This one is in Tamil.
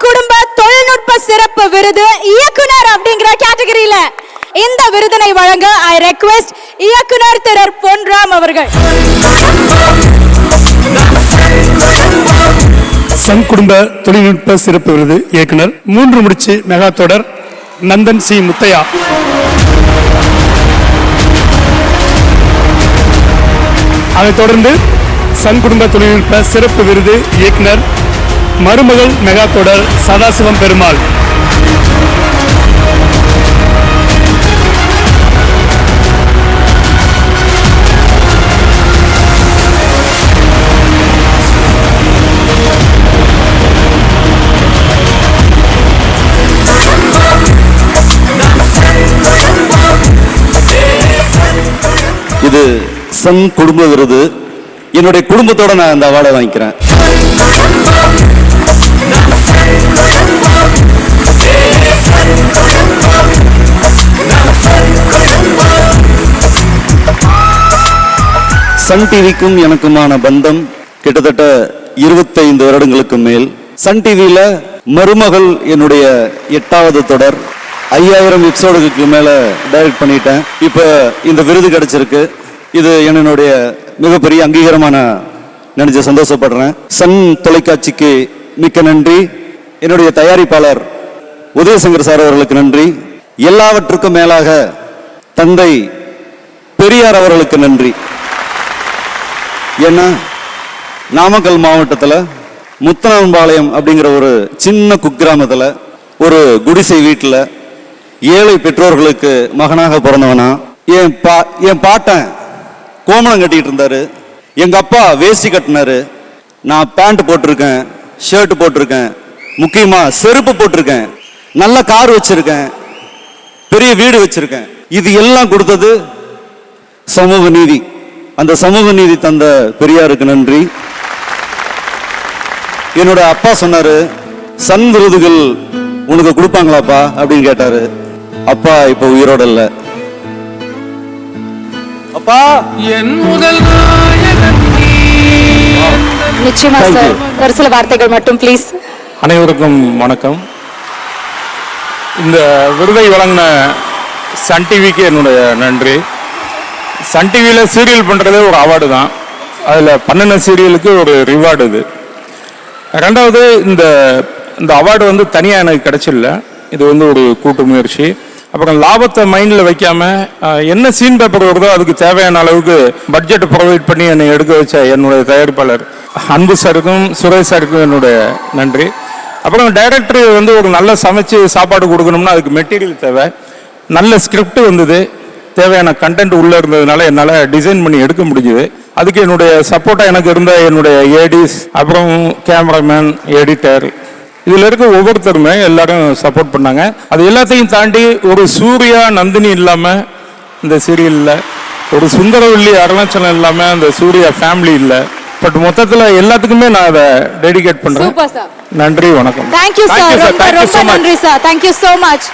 குடும்ப தொழில்நுட்ப சிறப்பு விருது இயக்குனர் அப்படிங்கிற கேட்டகரியில இந்த விருதினை வழங்க ஐ ரெக்வெஸ்ட் இயக்குனர் திரு பொன்ராம் அவர்கள். சன் குடும்ப தொழில்நுட்ப சிறப்பு விருது இயக்குனர் 3 முடிச்சு மெகா தொடர் நந்தன் சி முத்தையா. அதைத் தொடர்ந்து சன் குடும்ப தொழில்நுட்ப சிறப்பு விருது இயக்குனர் மருமகள் மெகா தொடர் சதாசிவம் பெருமாள். இது சன் குடும்ப விருது. என்னுடைய குடும்பத்தோட நான் இந்த அவார்டை வாங்கிக்கிறேன். சன் டிவிக்கும் எனக்குமான பந்தம் கிட்டத்தட்ட 25 வருடங்களுக்கு மேல். சன் டிவியில மருமகள் என்னுடைய 8வது தொடர் 5000 எபிசோடுக்கு மேல டைரக்ட் பண்ணிட்டேன். இப்ப இந்த விருது கிடைச்சிருக்கு. இது என்னுடைய மிகப்பெரிய அங்கீகாரமான நினைச்சு சந்தோஷப்படுறேன். சன் தொலைக்காட்சிக்கு மிக்க நன்றி. என்னுடைய தயாரிப்பாளர் உதயசங்கர் சார் அவர்களுக்கு நன்றி. எல்லாவற்றுக்கும் மேலாக தந்தை பெரியார் அவர்களுக்கு நன்றி. ஏன்னா நாமக்கல் மாவட்டத்தில் முத்தனாம்பாளையம் அப்படிங்கிற ஒரு சின்ன குக்கிராமத்தில் ஒரு குடிசை வீட்டில் ஏழை பெற்றோர்களுக்கு மகனாக பிறந்தவனா. என் பாட்டன் கோமணம் கட்டிட்டு இருந்தாரு. எங்க அப்பா வேஷ்டி கட்டினாரு. நான் பேண்ட் போட்டிருக்கேன், ஷர்ட் போட்டிருக்கேன், முக்கியமா செருப்பு போட்டிருக்கேன், நல்ல கார் வச்சிருக்கேன், பெரிய வீடு வச்சிருக்கேன். இது எல்லாம் கொடுத்தது சமூக நீதி. அந்த சமூக நீதி தந்த பெரியாருக்கு நன்றி. என்னோட அப்பா சொன்னாரு, சன் விருதுகள் உனக்கு கொடுப்பாங்களாப்பா அப்படின்னு கேட்டாரு. அப்பா இப்ப உயிரோட இல்ல. அப்பா என் முதல் நிச்சயமா சார், ஒரு சில வார்த்தைகள் மட்டும் ப்ளீஸ். அனைவருக்கும் வணக்கம். இந்த விருதை வழங்கின சன் டிவிக்கு என்னுடைய நன்றி. சன் டிவியில் சீரியல் பண்ணுறதே ஒரு அவார்டு தான். அதில் பண்ணின சீரியலுக்கு ஒரு ரிவார்டு இது. ரெண்டாவது, இந்த அவார்டு வந்து தனியாக எனக்கு கிடைச்சிடல. இது வந்து ஒரு கூட்டு முயற்சி. அப்புறம் லாபத்தை மைண்டில் வைக்காமல் என்ன சீன் பேப்பர் வருதோ அதுக்கு தேவையான அளவுக்கு பட்ஜெட் ப்ரொவைட் பண்ணி என்னை எடுக்க வச்ச என்னுடைய தயாரிப்பாளர் அன்பு சாருக்கும் சுரேஷ் சாருக்கும் என்னுடைய நன்றி. அப்புறம் டைரக்டர் வந்து ஒரு நல்ல சமைச்சு சாப்பாடு கொடுக்கணும்னா அதுக்கு மெட்டீரியல் தேவை. நல்ல ஸ்கிரிப்ட் வந்தது, தேவையான கண்டென்ட் உள்ளே இருந்ததுனால என்னால் டிசைன் பண்ணி எடுக்க முடிஞ்சுது. அதுக்கு என்னுடைய சப்போர்ட்டாக எனக்கு இருந்த என்னுடைய ஏடிஸ், அப்புறம் கேமராமேன், எடிட்டர், இதில் இருக்க ஒவ்வொருத்தருமே எல்லாரும் சப்போர்ட் பண்ணாங்க. அது எல்லாத்தையும் தாண்டி ஒரு சூர்யா நந்தினி இல்லாமல் இந்த சீரியலில், ஒரு சுந்தரவல்லி அருணாச்சலம் இல்லாமல் அந்த சூர்யா ஃபேமிலி இல்லை. பட் மொத்தத்தில் எல்லாத்துக்குமே நான் அதை டெடிகேட் பண்ணுறேன். நன்றி, வணக்கம். தேங்க்யூ சார், ரொம்ப நன்றி சார். Thank you so much.